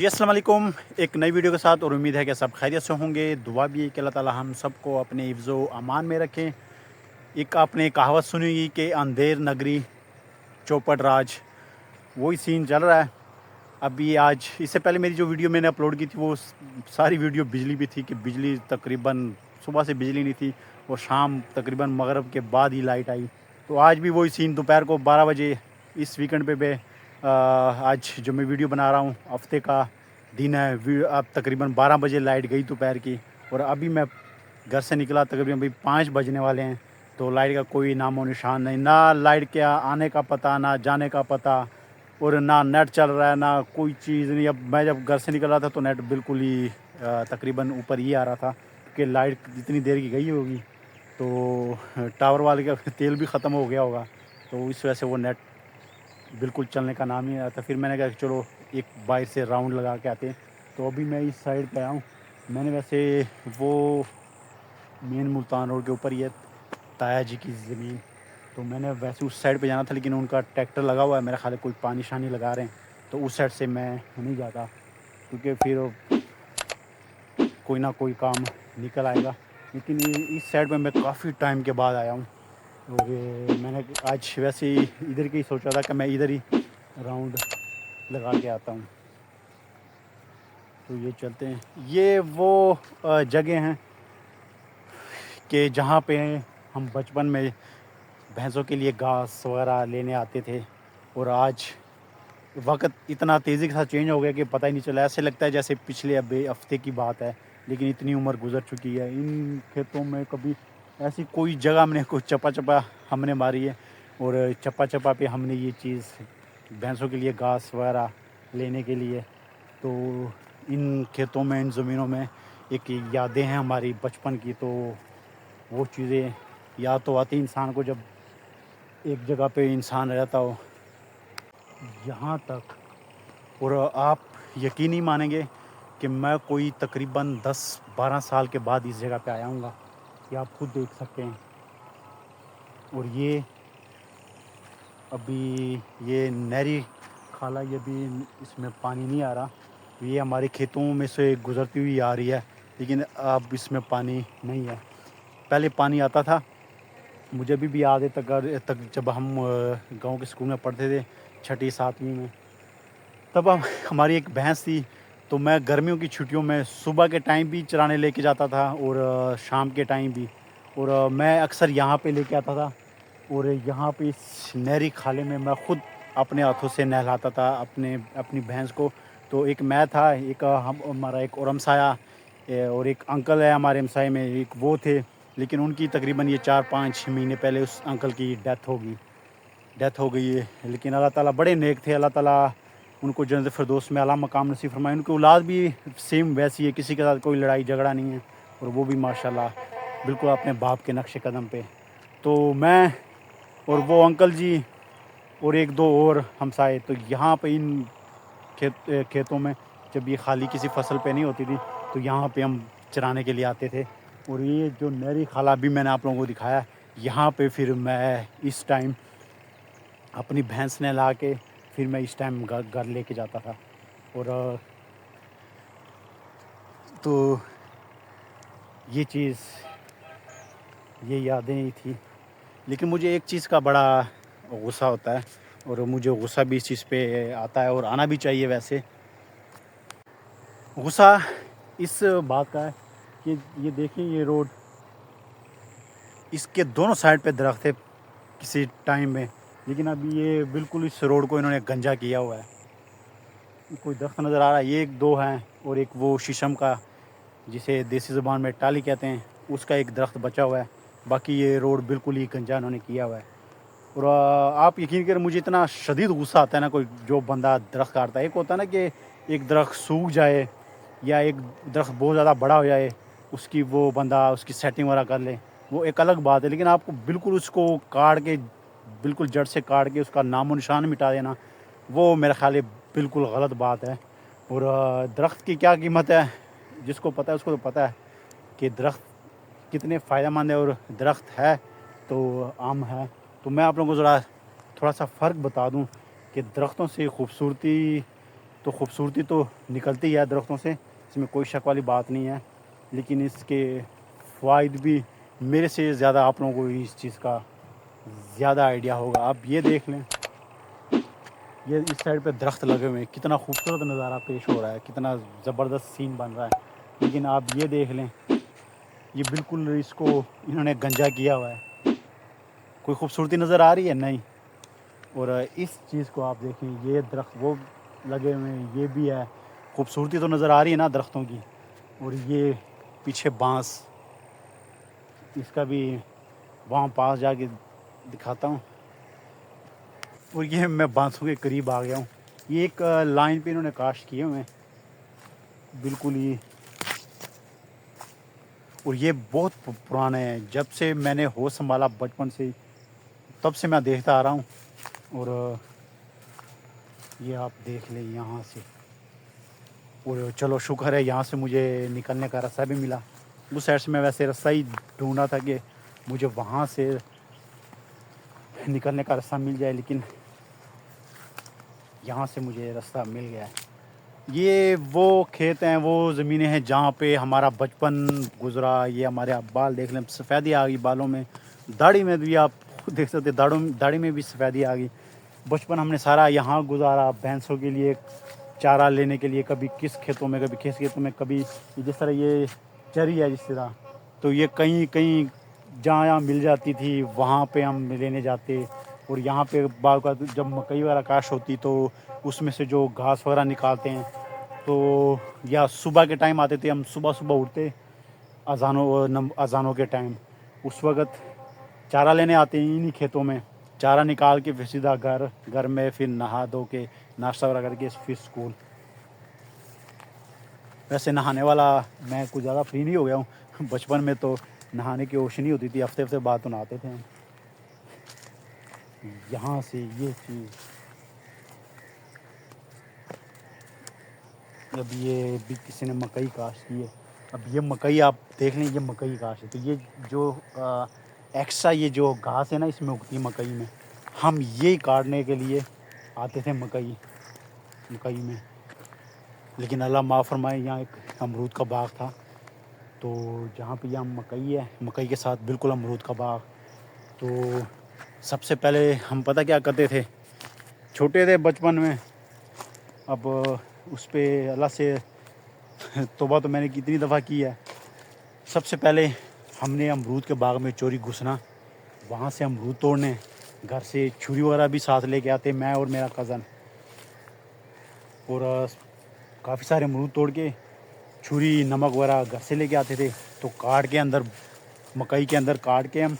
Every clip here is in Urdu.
جی السلام علیکم، ایک نئی ویڈیو کے ساتھ، اور امید ہے کہ سب خیریت سے ہوں گے۔ دعا بھی ہے کہ اللہ تعالی ہم سب کو اپنے حفظ و امان میں رکھیں۔ ایک آپ نے کہاوت سنی ہوگی کہ اندھیر نگری چوپٹ راج، وہی سین چل رہا ہے ابھی۔ آج اس سے پہلے میری جو ویڈیو میں نے اپلوڈ کی تھی وہ ساری ویڈیو بجلی بھی تھی، کہ بجلی تقریباً صبح سے بجلی نہیں تھی، اور شام تقریباً مغرب کے بعد ہی لائٹ آئی۔ تو آج بھی وہی سین، دوپہر کو 12 بجے اس ویکنڈ پہ آج جو میں ویڈیو بنا رہا ہوں ہفتے کا دن ہے، اب تقریباً 12 بجے لائٹ گئی دوپہر کی، اور ابھی میں گھر سے نکلا تقریباً ابھی 5 بجنے والے ہیں، تو لائٹ کا کوئی نام و نشان نہیں، نہ لائٹ کے آنے کا پتہ، نہ جانے کا پتہ، اور نہ نیٹ چل رہا ہے، نہ کوئی چیز نہیں۔ اب میں جب گھر سے نکل رہا تھا تو نیٹ بالکل ہی تقریباً اوپر ہی آ رہا تھا، کیونکہ لائٹ جتنی دیر کی گئی ہوگی تو ٹاور والے کا تیل بھی ختم ہو گیا ہوگا، تو اس وجہ سے وہ نیٹ بالکل چلنے کا نام ہی نہیں آتا۔ پھر میں نے کہا کہ چلو ایک باہر سے راؤنڈ لگا کے آتے ہیں، تو ابھی میں اس سائڈ پہ آیا ہوں۔ میں نے ویسے وہ مین ملتان روڈ کے اوپر ہی ہے تایا جی کی زمین، تو میں نے ویسے اس سائڈ پہ جانا تھا، لیکن ان کا ٹریکٹر لگا ہوا ہے، میرا خیال ہے کوئی پانی شانی لگا رہے ہیں، تو اس سائڈ سے میں نہیں جاتا، کیونکہ پھر کوئی نہ کوئی کام نکل آئے گا۔ لیکن اس سائڈ پہ میں کافی ٹائم کے بعد آیا ہوں، اور میں نے آج ویسے ہی ادھر کی سوچا تھا کہ میں ادھر ہی راؤنڈ لگا کے آتا ہوں۔ تو یہ چلتے ہیں، یہ وہ جگہ ہیں کہ جہاں پہ ہم بچپن میں بھینسوں کے لیے گھاس وغیرہ لینے آتے تھے، اور آج وقت اتنا تیزی کے ساتھ چینج ہو گیا کہ پتہ ہی نہیں چلا، ایسے لگتا ہے جیسے پچھلے ابھی ہفتے کی بات ہے، لیکن اتنی عمر گزر چکی ہے۔ ان کھیتوں میں کبھی ایسی کوئی جگہ ہم نے کوئی چپا چپا ہم نے ماری ہے، اور چپا چپا پہ ہم نے یہ چیز بھینسوں کے لیے گھاس وغیرہ لینے کے لیے، تو ان کھیتوں میں، ان زمینوں میں ایک یادیں ہیں ہماری بچپن کی، تو وہ چیزیں یاد تو آتی انسان کو جب ایک جگہ پہ انسان رہتا ہو۔ یہاں تک، اور آپ یقین نہیں مانیں گے کہ میں کوئی تقریباً 10-12 سال کے بعد اس جگہ پہ آیا ہوں گا، یہ آپ خود دیکھ سکتے ہیں۔ اور یہ ابھی یہ نہری کھالا، یہ بھی اس میں پانی نہیں آ رہا، یہ ہمارے کھیتوں میں سے گزرتی ہوئی آ رہی ہے، لیکن اب اس میں پانی نہیں ہے۔ پہلے پانی آتا تھا، مجھے بھی یاد ہے تک جب ہم گاؤں کے اسکول میں پڑھتے تھے 6ٹھی 7ویں میں، تب ہماری ایک بھینس تھی، تو میں گرمیوں کی چھٹیوں میں صبح کے ٹائم بھی چرانے لے کے جاتا تھا، اور شام کے ٹائم بھی، اور میں اکثر یہاں پہ لے کے آتا تھا، اور یہاں پہ اس نہری کھالے میں میں خود اپنے ہاتھوں سے نہلاتا تھا اپنی بھینس کو۔ تو ایک میں تھا، ایک ہمارا ایک اور ہمسایا، اور ایک انکل ہے ہمارے ہمسائے میں، ایک وہ تھے، لیکن ان کی تقریباً یہ 4-5 مہینے پہلے اس انکل کی ڈیتھ ہو گئی ہے۔ لیکن اللہ تعالیٰ بڑے نیک تھے، اللہ تعالیٰ ان کو جنت فردوس میں اعلیٰ مقام نصیب فرمائے۔ ان کی اولاد بھی سیم ویسی ہے، کسی کے ساتھ کوئی لڑائی جھگڑا نہیں ہے، اور وہ بھی ماشاءاللہ بالکل اپنے باپ کے نقش قدم پہ۔ تو میں اور وہ انکل جی اور ایک دو اور ہمسائے، تو یہاں پہ ان کھیتوں میں جب یہ خالی کسی فصل پہ نہیں ہوتی تھی، تو یہاں پہ ہم چرانے کے لیے آتے تھے۔ اور یہ جو نہری کھالا بھی میں نے آپ لوگوں کو دکھایا، یہاں پہ پھر میں اس ٹائم اپنی بھینس نے لا کے پھر میں اس ٹائم گھر لے کے جاتا تھا، اور تو یہ چیز، یہ یادیں ہی تھی۔ لیکن مجھے ایک چیز کا بڑا غصہ ہوتا ہے، اور مجھے غصہ بھی اس چیز پہ آتا ہے، اور آنا بھی چاہیے ویسے۔ غصہ اس بات کا ہے کہ یہ دیکھیں، یہ روڈ، اس کے دونوں سائڈ پہ درخت ہے کسی ٹائم میں، لیکن اب یہ بالکل اس روڈ کو انہوں نے گنجا کیا ہوا ہے۔ کوئی درخت نظر آ رہا ہے، یہ ایک دو ہیں، اور ایک وہ شیشم کا جسے دیسی زبان میں ٹالی کہتے ہیں، اس کا ایک درخت بچا ہوا ہے، باقی یہ روڈ بالکل ہی گنجا انہوں نے کیا ہوا ہے۔ اور آپ یقین کریں، مجھے اتنا شدید غصہ آتا ہے نا کوئی جو بندہ درخت کاٹتا ہے۔ ایک ہوتا ہے نا کہ ایک درخت سوکھ جائے، یا ایک درخت بہت زیادہ بڑا ہو جائے، اس کی وہ بندہ اس کی سیٹنگ وغیرہ کر لے، وہ ایک الگ بات ہے، لیکن آپ کو بالکل اس کو کاٹ کے، بالکل جڑ سے کاٹ کے اس کا نام و نشان مٹا دینا، وہ میرا خیال ہے بالکل غلط بات ہے۔ اور درخت کی کیا قیمت ہے، جس کو پتہ ہے اس کو تو پتہ ہے کہ درخت کتنے فائدہ مند ہے، اور درخت ہے تو عام ہے۔ تو میں آپ لوگوں کو ذرا تھوڑا سا فرق بتا دوں کہ درختوں سے خوبصورتی تو خوبصورتی تو نکلتی ہے درختوں سے، اس میں کوئی شک والی بات نہیں ہے، لیکن اس کے فوائد بھی میرے سے زیادہ آپ لوگوں کو اس چیز کا زیادہ آئیڈیا ہوگا۔ آپ یہ دیکھ لیں، یہ اس سائڈ پہ درخت لگے ہوئے ہیں، کتنا خوبصورت نظارہ پیش ہو رہا ہے، کتنا زبردست سین بن رہا ہے، لیکن آپ یہ دیکھ لیں، یہ بالکل اس کو انہوں نے گنجا کیا ہوا ہے۔ کوئی خوبصورتی نظر آ رہی ہے؟ نہیں۔ اور اس چیز کو آپ دیکھیں، یہ درخت وہ لگے ہوئے ہیں، یہ بھی ہے، خوبصورتی تو نظر آ رہی ہے نا درختوں کی۔ اور یہ پیچھے بانس، اس کا بھی وہاں پاس جا کے دکھاتا ہوں۔ اور یہ میں بانسوں کے قریب آ گیا ہوں، یہ ایک لائن پہ انہوں نے کاشت کیے ہوئے ہیں بالکل ہی، اور یہ بہت پرانے ہیں، جب سے میں نے ہوش سنبھالا بچپن سے تب سے میں دیکھتا آ رہا ہوں۔ اور یہ آپ دیکھ لیں یہاں سے، اور چلو شکر ہے یہاں سے مجھے نکلنے کا راستہ بھی ملا۔ اس سائڈ سے میں ویسے راستہ ہی ڈھونڈ رہا تھا کہ مجھے وہاں سے نکلنے کا راستہ مل جائے، لیکن یہاں سے مجھے راستہ مل گیا ہے۔ یہ وہ کھیت ہیں، وہ زمینیں ہیں جہاں پہ ہمارا بچپن گزرا۔ یہ ہمارے آپ بال دیکھ لیں، سفیدی آ گئی بالوں میں، داڑھی میں بھی آپ دیکھ سکتے، داڑھی میں بھی سفیدی آ گئی۔ بچپن ہم نے سارا یہاں گزارا، بھینسوں کے لیے چارہ لینے کے لیے، کبھی کس کھیتوں میں، کبھی کس کھیتوں میں، کبھی جس طرح یہ چری ہے جس طرح، تو یہ کہیں کہیں جہاں مل جاتی تھی وہاں پہ ہم لینے جاتے۔ اور یہاں پہ بعض اوقات جب مکئی وغیرہ کاشت ہوتی تو اس میں سے جو گھاس وغیرہ نکالتے ہیں، تو یا صبح کے ٹائم آتے تھے، ہم صبح اٹھتے اذانوں کے ٹائم، اس وقت چارہ لینے آتے ہیں انہی کھیتوں میں، چارہ نکال کے پھر سیدھا گھر میں پھر نہا دھو کے ناشتہ وغیرہ کر کے پھر اسکول۔ ویسے نہانے والا میں کچھ زیادہ فری نہیں ہو گیا ہوں، بچپن میں تو نہانے کی ہوش نہیں ہوتی تھی، ہفتے بعد تو نہاتے تھے ہم۔ یہاں سے یہ چیز، اب یہ بھی کسی نے مکئی کاشت کی ہے، اب یہ مکئی آپ دیکھ لیں، یہ مکئی کاشت ہے، تو یہ جو ایکسٹرا یہ جو گھاس ہے نا اس میں اگتی ہے مکئی میں، ہم یہی کاٹنے کے لیے آتے تھے مکئی میں۔ لیکن اللہ معاف فرمائے، یہاں ایک امرود کا باغ تھا، تو جہاں پہ یہاں مکئی ہے، مکئی کے ساتھ بالکل امرود کا باغ، تو سب سے پہلے ہم پتہ کیا کرتے تھے، چھوٹے تھے بچپن میں، اب اس پہ اللہ سے توبہ تو میں نے کتنی دفعہ کی ہے۔ سب سے پہلے ہم نے امرود کے باغ میں چوری گھسنا، وہاں سے امرود توڑنے، گھر سے چھری وغیرہ بھی ساتھ لے کے آتے، میں اور میرا کزن، اور کافی سارے امرود توڑ کے چھری نمک وغیرہ گھر سے لے کے آتے تھے، تو کاٹ کے اندر مکئی کے اندر کاٹ کے ہم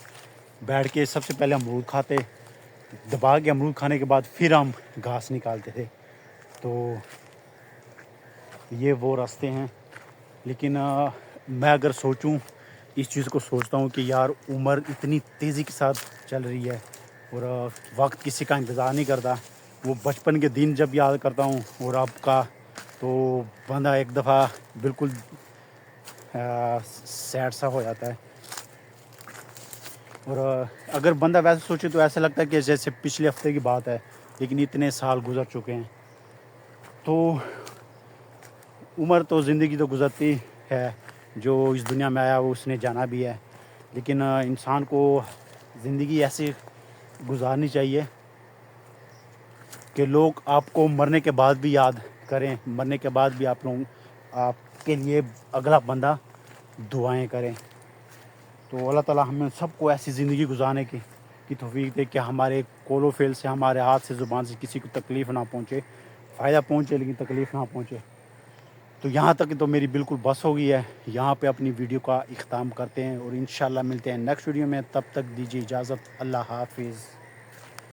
بیٹھ کے سب سے پہلے امرود کھاتے، دبا کے امرود کھانے کے بعد پھر ہم گھاس نکالتے تھے۔ تو یہ وہ راستے ہیں، لیکن میں اگر سوچوں، اس چیز کو سوچتا ہوں کہ یار عمر اتنی تیزی کے ساتھ چل رہی ہے اور وقت کسی کا انتظار نہیں کرتا، وہ بچپن کے دن جب یاد کرتا ہوں اور اب کا، تو بندہ ایک دفعہ بالکل سیڈ سا ہو جاتا ہے۔ اور اگر بندہ ویسے سوچے تو ایسا لگتا ہے کہ جیسے پچھلے ہفتے کی بات ہے، لیکن اتنے سال گزر چکے ہیں۔ تو عمر تو زندگی تو گزرتی ہے، جو اس دنیا میں آیا وہ اس نے جانا بھی ہے، لیکن انسان کو زندگی ایسے گزارنی چاہیے کہ لوگ آپ کو مرنے کے بعد بھی یاد کریں، مرنے کے بعد بھی آپ کے لیے اگلا بندہ دعائیں کریں۔ تو اللہ تعالیٰ ہمیں سب کو ایسی زندگی گزارنے کی توفیق دے کہ ہمارے قول و فعل سے، ہمارے ہاتھ سے، زبان سے کسی کو تکلیف نہ پہنچے، فائدہ پہنچے لیکن تکلیف نہ پہنچے۔ تو یہاں تک تو میری بالکل بس ہو گئی ہے، یہاں پہ اپنی ویڈیو کا اختتام کرتے ہیں، اور انشاءاللہ ملتے ہیں نیکسٹ ویڈیو میں، تب تک دیجیے اجازت، اللہ حافظ۔